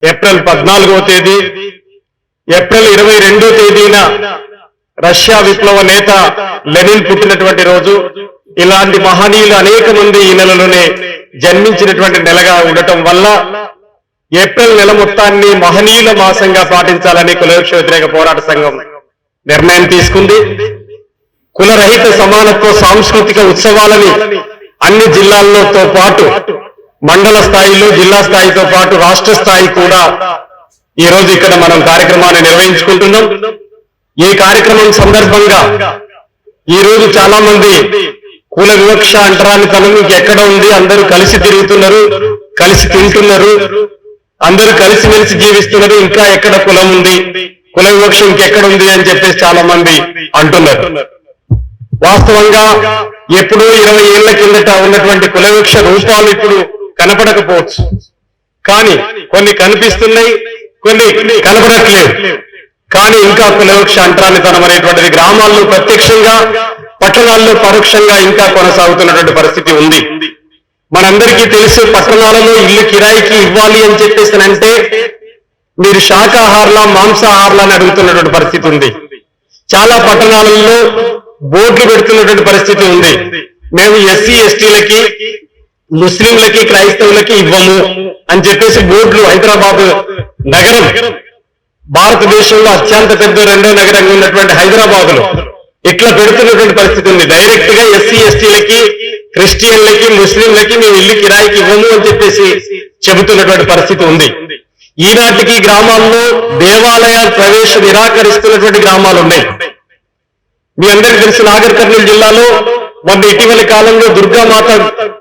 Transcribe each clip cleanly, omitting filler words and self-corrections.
April 14వ తేదీ, April 22వ తేదీన Russia విప్లవ నేత లెనిన్ పుట్టినటువంటి రోజు. ఇలాంటి మహనీయులు అనేక మంది ఈ నెలలోనే జన్మించినటువంటి నెలగా ఉండటం వల్ల ఏప్రిల్ నెల మొత్తాన్ని మహనీయుల మాసంగా పాటించాలని కులవృక్ష వ్యతిరేక పోరాట సంఘం నిర్ణయం తీసుకుంది. కులరహిత సమానత్వ సాంస్కృతిక ఉత్సవాలని అన్ని జిల్లాలతో పాటు మండల స్థాయిలో, జిల్లా స్థాయితో పాటు రాష్ట్ర స్థాయి కూడా ఈ రోజు ఇక్కడ మనం కార్యక్రమాన్ని నిర్వహించుకుంటున్నాం. ఈ కార్యక్రమం సందర్భంగా ఈ రోజు చాలా మంది కుల వివక్ష అంటరానితనం ఎక్కడ ఉంది, అందరూ కలిసి తిరుగుతున్నారు, కలిసి తింటున్నారు, అందరూ కలిసిమెలిసి జీవిస్తున్నారు, ఇంకా ఎక్కడ కులం ఉంది, కుల వివక్ష ఇంకెక్కడ ఉంది అని చెప్పేసి చాలా మంది అంటున్నారు. వాస్తవంగా ఎప్పుడో 20 ఏళ్ల కిందట ఉన్నటువంటి కుల వివక్ష రూపాలు ఇప్పుడు కనపడకపోవచ్చు, కానీ కొన్ని కనిపిస్తున్నాయి, కొన్ని కనపడట్లేదు. కానీ ఇంకా కుల వివక్ష అంటరానితనం అనేటువంటిది గ్రామాల్లో ప్రత్యక్షంగా, పట్టణాల్లో పరోక్షంగా ఇంకా కొనసాగుతున్నటువంటి పరిస్థితి ఉంది. మనందరికీ తెలుసు, పట్టణాలలో ఇల్లు కిరాయికి ఇవ్వాలి అని చెప్పేసి అంటే మీరు శాకాహారులా మాంసాహారులా అని అడుగుతున్నటువంటి పరిస్థితి ఉంది. చాలా పట్టణాలలో బోర్డులు పెడుతున్నటువంటి పరిస్థితి ఉంది. మేము ఎస్సీ ఎస్టీలకి, ముస్లింలకి, క్రైస్తవులకి ఇవ్వము అని చెప్పేసి బోర్డులు హైదరాబాద్ నగరం భారతదేశంలో అత్యంత పెద్ద రెండో నగరంగా ఉన్నటువంటి హైదరాబాద్ లో ఇట్లా పెడుతున్నటువంటి పరిస్థితి ఉంది. డైరెక్ట్ గా ఎస్సీ ఎస్టీలకి, క్రిస్టియన్లకి, ముస్లింలకి మేము ఇల్లు కిరాయికి ఇవ్వము అని చెప్పేసి చెబుతున్నటువంటి పరిస్థితి ఉంది. ఈనాటికి గ్రామాల్లో దేవాలయాల ప్రవేశం నిరాకరిస్తున్నటువంటి గ్రామాలు ఉన్నాయి. మీ అందరికీ తెలుసు, నాగర్ కర్నూలు జిల్లాలో మొన్న ఇటీవలి కాలంలో దుర్గామాత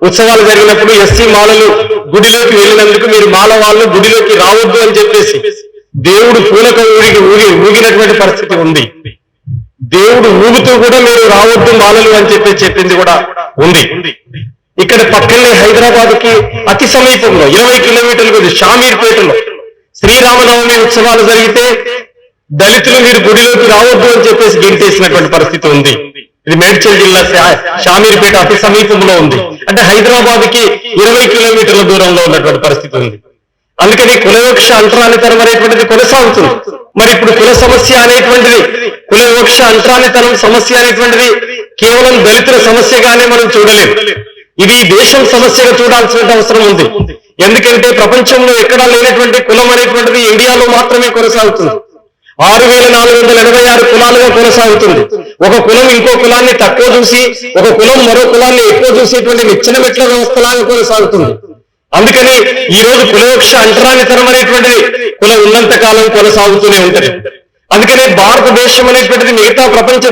ఉత్సవాలు జరిగినప్పుడు ఎస్సీ మాలలు గుడిలోకి వెళ్ళినందుకు మీరు మాల వాళ్ళు గుడిలోకి రావద్దు అని చెప్పేసి దేవుడు పూలక ఊగినటువంటి పరిస్థితి ఉంది. దేవుడు ఊగుతూ కూడా మీరు రావద్దు మాలలు అని చెప్పి చెప్పింది కూడా ఉంది. ఇక్కడ పక్కనే హైదరాబాద్ కి అతి సమీపంలో 20 కిలోమీటర్లు షామీర్పేటలో శ్రీరామనవమి ఉత్సవాలు జరిగితే దళితులు మీరు గుడిలోకి రావద్దు అని చెప్పేసి గెంటేసినటువంటి పరిస్థితి ఉంది. ఇది మేడ్చల్ జిల్లా షామీర్పేట అతి సమీపంలో ఉంది. అంటే హైదరాబాద్ కి 20 కిలోమీటర్ల దూరంలో ఉన్నటువంటి పరిస్థితి ఉంది. అందుకని కుల వివక్ష అంటరానితనం అనేటువంటిది కొనసాగుతుంది. మరి ఇప్పుడు కుల సమస్య అనేటువంటిది, కుల వివక్ష అంటరానితనం సమస్య అనేటువంటిది కేవలం దళితుల సమస్యగానే మనం చూడలేము. ఇది దేశం సమస్యగా చూడాల్సిన అవసరం ఉంది. ఎందుకంటే ప్రపంచంలో ఎక్కడా లేనటువంటి కులం అనేటువంటిది ఇండియాలో మాత్రమే కొనసాగుతుంది. 6486 కులాలుగా కొనసాగుతుంది. ఒక కులం ఇంకో కులాన్ని తక్కువ చూసి, ఒక కులం మరో కులాన్ని ఎక్కువ చూసేటువంటి నిచ్చెన మెట్ల వ్యవస్థలాగా కొనసాగుతుంది. అందుకని ఈ రోజు కులవివక్ష అంటరానితనం అనేటువంటిది కులం ఉన్నంత కాలం కొనసాగుతూనే ఉంటది. అందుకనే భారతదేశం అనేటువంటిది మిగతా ప్రపంచ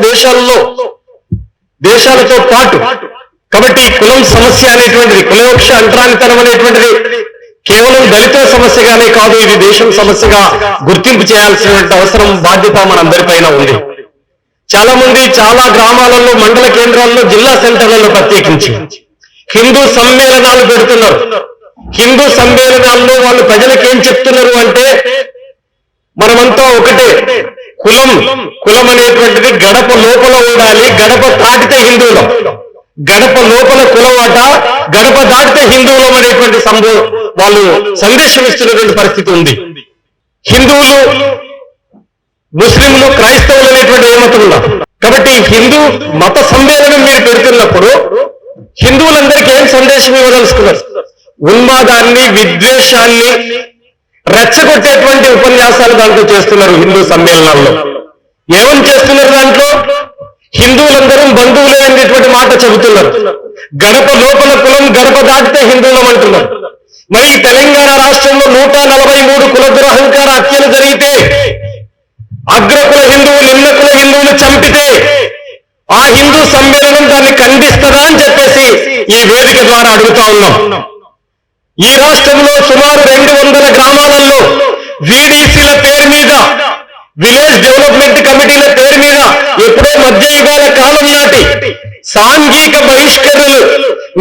దేశాలతో పాటు, కాబట్టి కులం సమస్య అనేటువంటిది, కులవివక్ష అంటరానితనం అనేటువంటిది కేవలం దళితుల సమస్యగానే కాదు, ఇది దేశం సమస్యగా గుర్తింపు చేయాల్సినటువంటి అవసరం, బాధ్యత మనందరిపైన ఉంది. చాలా మంది చాలా గ్రామాలలో, మండల కేంద్రాల్లో, జిల్లా సెంటర్లలో ప్రత్యేకించి హిందూ సమ్మేళనాలు పెడుతున్నారు. హిందూ సమ్మేళనాల్లో వాళ్ళు ప్రజలకు ఏం చెప్తున్నారు అంటే, మనమంతా ఒకటే, కులం అనేటువంటిది గడప లోపల ఉండాలి, గడప దాటితే హిందువులం, గడప లోపల కులం అట, గడప దాటితే హిందువులం అనేటువంటి వాళ్ళు సందేశం ఇస్తున్నటువంటి పరిస్థితి ఉంది. హిందువులు, ముస్లింలు, క్రైస్తవులు అనేటువంటి ఏమతున్నారు. కాబట్టి హిందూ మత సమ్మేళనం మీరు పెడుతున్నప్పుడు హిందువులందరికీ ఏం సందేశం ఇవ్వదలుచుకున్నారు? ఉన్మాదాన్ని, విద్వేషాన్ని రెచ్చగొట్టేటువంటి ఉపన్యాసాలు దాంట్లో చేస్తున్నారు. హిందూ సమ్మేళనాల్లో ఏమని చేస్తున్నారు? దాంట్లో హిందువులందరూ బంధువులే అనేటువంటి మాట చెబుతున్నారు. గడప లోపల కులం, గడప దాటితే హిందువులం అంటున్నారు. మరి తెలంగాణ రాష్ట్రంలో 143 కుల దురహంకార హత్యలు జరిగితే, అగ్రకుల హిందువులు, నిమ్నకుల హిందువులు చంపితే ఆ హిందూ సమ్మేళనం దాన్ని ఖండిస్తుందా అని చెప్పేసి ఈ వేదిక ద్వారా అడుగుతా ఉన్నాం. ఈ రాష్ట్రంలో సుమారు 200 గ్రామాలలో వీడీసీల పేరు మీద, విలేజ్ డెవలప్మెంట్ కమిటీల పేరు మీద ఎప్పుడో మధ్యయుగాల కాలం నాటి సాంఘిక బహిష్కరణలు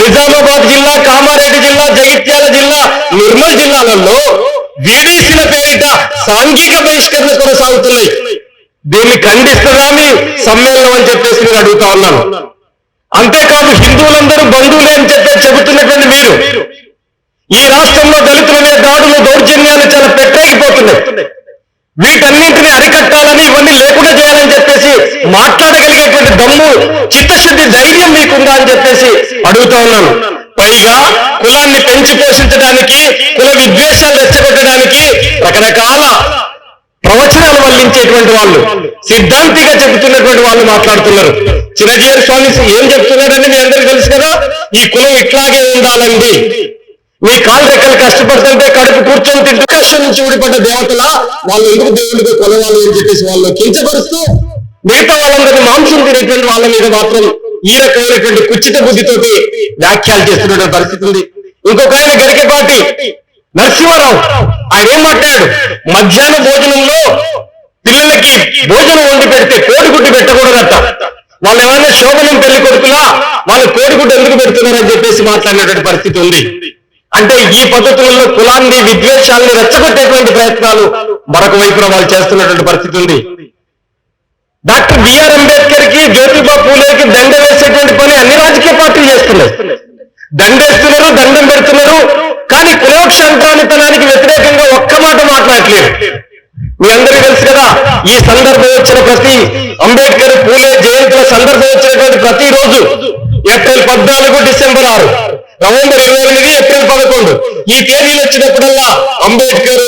నిజామాబాద్ జిల్లా, కామారెడ్డి జిల్లా, జగిత్యాల జిల్లా, నిర్మల్ జిల్లాలలో వీడీసీల పేరిట సాంఘిక బహిష్కరణ కొనసాగుతున్నాయి. దీన్ని ఖండిస్తుందా మీ సమ్మేళనం అని చెప్పేసి నేను అడుగుతా ఉన్నాను. అంతేకాదు హిందువులందరూ బంధువులే అని చెబుతున్నటువంటి మీరు ఈ రాష్ట్రంలో దళితులనే దాడులు దౌర్జన్యాలు చాలా పెట్టేగిపోతున్నాయి. వీటన్నింటినీ అరికట్టాలని, ఇవన్నీ లేకుండా చేయాలని చెప్పేసి మాట్లాడగలిగేటువంటి దమ్ము, చిత్తశుద్ధి, ధైర్యం మీకుందా అని చెప్పేసి అడుగుతా ఉన్నాను. పైగా కులాన్ని పెంచి పోషించడానికి, కుల విద్వేషాలు రెచ్చగొట్టడానికి రకరకాల ప్రవచనాలు వల్లించేటువంటి వాళ్ళు, సిద్ధాంతిగా చెబుతున్నటువంటి వాళ్ళు మాట్లాడుతున్నారు. చిరంజీవి స్వామి ఏం చెప్తున్నారని మీ అందరికీ తెలుసు కదా, ఈ కులం ఇట్లాగే ఉండాలండి, మీ కాలు రెక్కలు కష్టపడుతుంటే కడుపు కూర్చొని తింటూ కష్టం నుంచి ఊడిపడ్డ దేవతల వాళ్ళు ఎందుకు దేవుడిగా కొలవాలి అని చెప్పేసి వాళ్ళు కించపరుస్తూ మిగతా వాళ్ళందరినీ మాంసం తినేటువంటి వాళ్ళ మీద మాత్రం ఈ రకమైనటువంటి కుచిత బుద్ధితోటి వ్యాఖ్యలు చేస్తున్న పరిస్థితి ఉంది. ఇంకొక ఆయన గరికపాటి నరసింహారావు, ఆయన ఏం మాట్లాడాడు, మధ్యాహ్న భోజనంలో పిల్లలకి భోజనం వండి పెడితే కోడిగుడ్డు పెట్టకూడదట, వాళ్ళు ఏమైనా శోభనం పెళ్లి కొడుకులా వాళ్ళు కోడిగుడ్డు ఎందుకు పెడుతున్నారని చెప్పేసి మాట్లాడినటువంటి పరిస్థితి ఉంది. అంటే ఈ పద్ధతులలో కులాన్ని, విద్వేషాలని రెచ్చగొట్టేటువంటి ప్రయత్నాలు మరొక వైపున వాళ్ళు చేస్తున్నటువంటి పరిస్థితి ఉంది. డాక్టర్ బిఆర్ అంబేద్కర్ కి, జ్యోతిబా పూలేకి దండ వేసేటువంటి పని అన్ని రాజకీయ పార్టీలు చేస్తున్నాయి. దండేస్తున్నారు, దండం పెడుతున్నారు, కానీ కులక్షంతానితనానికి వ్యతిరేకంగా ఒక్క మాట మాట్లాడట్లేదు. మీ అందరికీ తెలుసు కదా, ఈ సందర్భం వచ్చిన ప్రతి అంబేద్కర్, పూలే జయంతుల సందర్భం వచ్చినటువంటి ప్రతిరోజు ఏప్రిల్ 14, డిసెంబర్ 6, నవంబర్ 28, ఏప్రిల్ 11 ఈ తేదీలు వచ్చినప్పుడల్లా అంబేద్కర్,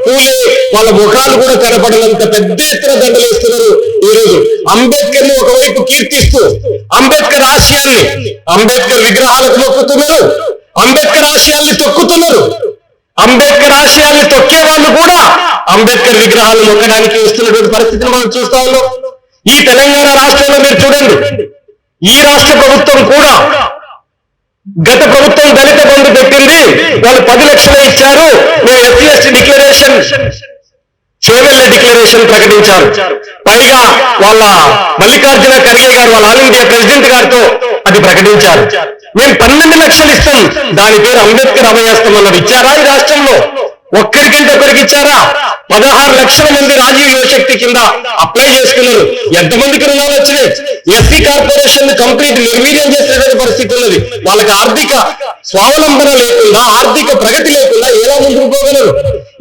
పూలే వాళ్ళ ముఖాలు కూడా కనపడినంత పెద్ద ఎత్తున దండలు వేస్తున్నారు. ఈ రోజు అంబేద్కర్ ని ఒకవైపు కీర్తిస్తూ అంబేద్కర్ ఆశయాల్ని, అంబేద్కర్ విగ్రహాలకు మొక్కుతున్నారు, అంబేద్కర్ ఆశయాల్ని తొక్కుతున్నారు. అంబేద్కర్ ఆశయాల్ని తొక్కే వాళ్ళు కూడా అంబేద్కర్ విగ్రహాలు మొక్కడానికి వస్తున్నటువంటి పరిస్థితిని మనం చూస్తా ఉన్నాం. ఈ తెలంగాణ రాష్ట్రంలో మీరు చూడండి, ఈ రాష్ట్ర ప్రభుత్వం కూడా గత ప్రభుత్వం దళిత బంధు పెట్టింది, వాళ్ళు 10 లక్షలు ఇచ్చారు, మేము SC ST declaration, Chevella declaration ప్రకటించారు. పైగా వాళ్ళ మల్లికార్జున ఖర్గే గారు, వాళ్ళ ఆల్ ఇండియా ప్రెసిడెంట్ గారితో అది ప్రకటించారు. మేము 12 లక్షలు ఇస్తాం, దాని పేరు అంబేద్కర్ అభయాస్తం అన్నది. ఇచ్చారా ఈ రాష్ట్రంలో? ఒక్కడికంటే ఒకరికి ఇచ్చారా? 16 లక్షల మంది రాజీవ్ యువశక్తి కింద అప్లై చేసుకున్నారు. ఎంతమందికి రుణాలు వచ్చినాయి? ఎస్సీ కార్పొరేషన్ కంప్లీట్ నిర్వీర్యం చేసేటువంటి పరిస్థితి ఉన్నది. వాళ్ళకి ఆర్థిక స్వావలంబన లేకుండా, ఆర్థిక ప్రగతి లేకుండా ఎలా ముందుకు పోగలరు?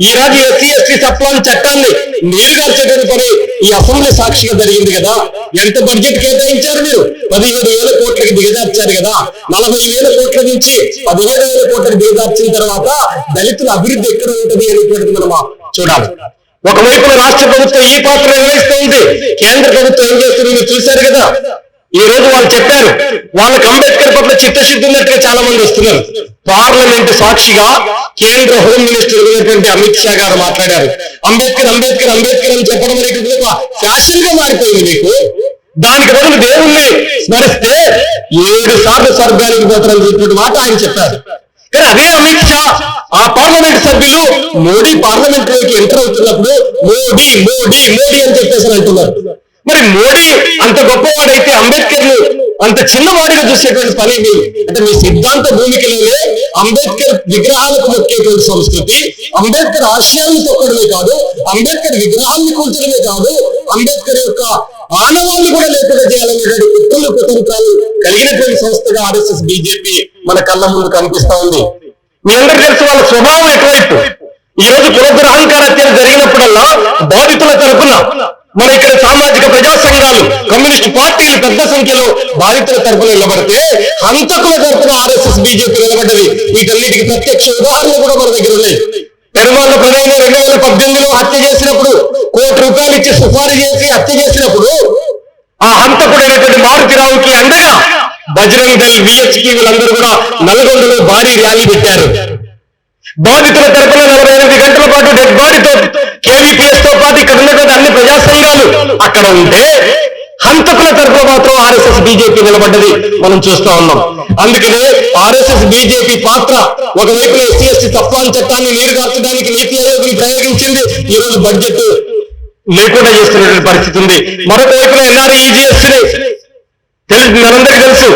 ఈ రోజు ఎస్సీ ఎస్టీ సప్లాన్ చట్టాన్ని నీరుగార్చేటువంటి పని ఈ అసెంబ్లీ సాక్షిగా జరిగింది కదా. ఎంత బడ్జెట్ కేటాయించారు మీరు? 17,000 కోట్లకి దిగజార్చారు కదా. 40,000 కోట్ల నుంచి 17,000 కోట్లకి దిగజార్చిన తర్వాత దళితుల అభివృద్ధి ఎక్కడ ఉంటుంది అనేటువంటిది మనం చూడాలి. ఒకవైపున రాష్ట్ర ప్రభుత్వం ఈ పాత్ర నిర్వహిస్తుంది, కేంద్ర ప్రభుత్వం ఏం చేస్తుంది మీరు చూశారు కదా. ఈ రోజు వాళ్ళు చెప్పారు, వాళ్ళకి అంబేద్కర్ పట్ల చిత్తశుద్ధి ఉన్నట్టుగా చాలా మంది వస్తున్నారు. పార్లమెంట్ సాక్షిగా కేంద్ర హోమ్ మినిస్టర్ అయినటువంటి అమిత్ షా గారు మాట్లాడారు. అంబేద్కర్ అంబేద్కర్ అంబేద్కర్ అని చెప్పడం అనేది ఫ్యాషన్ గా మారిపోయింది మీకు. దానికి బదులు దేవుణ్ణి స్మరిస్తే 7 సార్లు స్వర్గానికి పోతారని చెప్పినట్టు మాట ఆయన చెప్పారు. కానీ అదే అమిత్ షా ఆ పార్లమెంట్ సభ్యులు మోడీ పార్లమెంట్ లోకి ఎంటర్ అవుతున్నప్పుడు మోడీ మోడీ మోడీ అని చెప్పేసి అంటున్నారు. మరి మోడీ అంత గొప్పవాడైతే అంబేద్కర్ ను అంత చిన్నవాడిగా చూసేటువంటి పని అంటే మీ సిద్ధాంత భూమికలోనే అంబేద్కర్ విగ్రహాలకు మొక్కేటువంటి సంస్కృతి, అంబేద్కర్ ఆశయాన్ని తొక్కడమే కాదు, అంబేద్కర్ విగ్రహాన్ని కూల్చడమే కాదు, అంబేద్కర్ యొక్క ఆనవాళ్ళు కూడా లేకుండా చేయాలనేటువంటి కుతంత్రాలు కలిగినటువంటి సంస్థగా ఆర్ఎస్ఎస్ బీజేపీ మన కళ్ళ ముందు కనిపిస్తా ఉంది. మీ అందరికీ తెలుసు వాళ్ళ స్వభావం ఎటువైపు. ఈ రోజు కులదురహంకార హత్యలు జరిగినప్పుడల్లా బాధితుల తరపున మన ఇక్కడ సామాజిక ప్రజా సంఘాలు, కమ్యూనిస్ట్ పార్టీలు పెద్ద సంఖ్యలో బాధితుల తరపున నిలబడితే హంతకుల తరపున ఆర్ఎస్ఎస్ బీజేపీ నిలబడ్డది. వీటన్నిటికి ప్రత్యక్ష ఉదాహరణలు కూడా మన దగ్గర ఉన్నాయి. పెరుమాళ్ళ ప్రధాని 2018లో హత్య చేసినప్పుడు, ₹1 కోటి ఇచ్చి సుపారీ చేసి హత్య చేసినప్పుడు ఆ హంతకుడైనటువంటి మారుతిరావుకి అండగా బజరంగ్ దళ్, విహెచ్కి వీళ్ళందరూ కూడా నల్గొండలో భారీ ర్యాలీ పెట్టారు. బాధితుల తరపున 48 గంటల పాటు డెడ్ బాడీతో కేవీపీఎస్ తో పాటు ఇక్కడ ఉన్నటువంటి అన్ని ప్రజా సంఘాలు అక్కడ ఉంటే హంతకుల తరపున మాత్రం ఆర్ఎస్ఎస్ బీజేపీ నిలబడ్డది మనం చూస్తా ఉన్నాం. అందుకనే ఆర్ఎస్ఎస్ బీజేపీ పాత్ర ఒకవైపు ఎస్సీ ఎస్టీ సప్లాన్ చట్టాన్ని నీరుగార్చడానికి నీతి ఆయోగ్ ప్రయోగించింది, ఈ రోజు బడ్జెట్ లేకుండా చేస్తున్నటువంటి పరిస్థితి ఉంది. మరొక వైపున ఎన్ఆర్ఈజీఎస్ మనందరికీ తెలుసు,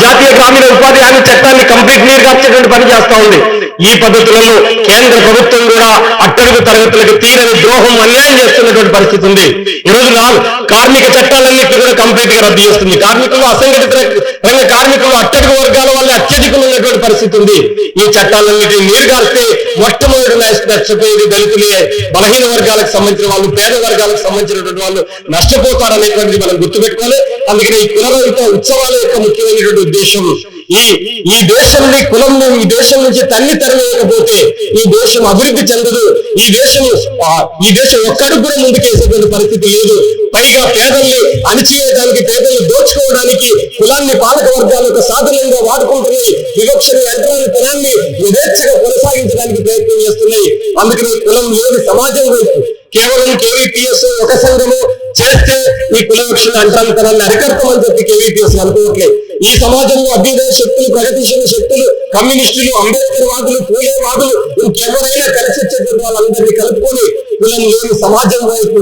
జాతీయ గ్రామీణ ఉపాధి హామీ చట్టాన్ని కంప్లీట్ నీరుగార్చేటువంటి పని చేస్తా ఉంది. ఈ పద్ధతులలో కేంద్ర ప్రభుత్వం కూడా అట్టడుగు తరగతులకు తీరని ద్రోహం అన్యాయం చేస్తున్నటువంటి పరిస్థితి ఉంది. ఈ రోజు కార్మిక చట్టాలన్నింటినీ కూడా కంప్లీట్ గా రద్దు చేస్తుంది. కార్మికులు, అసంఘటిత రంగ కార్మికులు, అట్టడుగు వర్గాల వల్ల అత్యధికంగా ఉన్నటువంటి పరిస్థితి ఉంది. ఈ చట్టాలన్నింటినీ నీరుగారిస్తే మొట్టమొదటి నష్టపోయేది దళితులే, బలహీన వర్గాలకు సంబంధించిన వాళ్ళు, పేద వర్గాలకు సంబంధించినటువంటి వాళ్ళు నష్టపోతారనేటువంటిది మనం గుర్తుపెట్టుకోవాలి. అందుకని ఈ కులరహిత ఉత్సవాల యొక్క ముఖ్యమైనటువంటి ఉద్దేశం ఈ దేశాన్ని కులంలో ఈ దేశం నుంచి తరవేయకపోతే ఈ దేశం అభివృద్ధి చెందదు. ఈ దేశం ఒక్కడికి కూడా ముందుకేసేటువంటి పరిస్థితి లేదు. పైగా పేదల్ని అణిచివేయడానికి, పేదల్ని దోచుకోవడానికి కులాన్ని పాలక వర్గాల యొక్క సాధనంగా వాడుకుంటున్నాయి. వివక్షని, యంత్రాన్ని యథేచ్ఛగా కొనసాగించడానికి ప్రయత్నం చేస్తున్నాయి. అందుకని కులం లేని సమాజం వైపు కేవలం కేవీపీఎస్ ఒక సంఘము చేస్తే ఈ కుల వివక్షణ అంటరానితనాన్ని అరికడతామని చెప్పి కేవీపీఎస్ అనుకోవట్లేదు. ఈ సమాజంలో అభ్యుదయ శక్తులు, ప్రగతిశీల శక్తులు, కమ్యూనిస్టులు, అంబేద్కర్ వాదులు, పూలే వాదులు, ఇంకెవరైనా కలిసి వచ్చేటువంటి వాళ్ళందరినీ కలుపుకొని కులం లేని సమాజం వైపు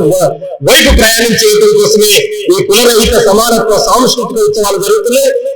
ప్రయాణం చేయడం కోసమే ఈ కులరహిత సమానత్వ సాంస్కృతిక ఉత్సవాలు జరుగుతున్నాయి. ఈ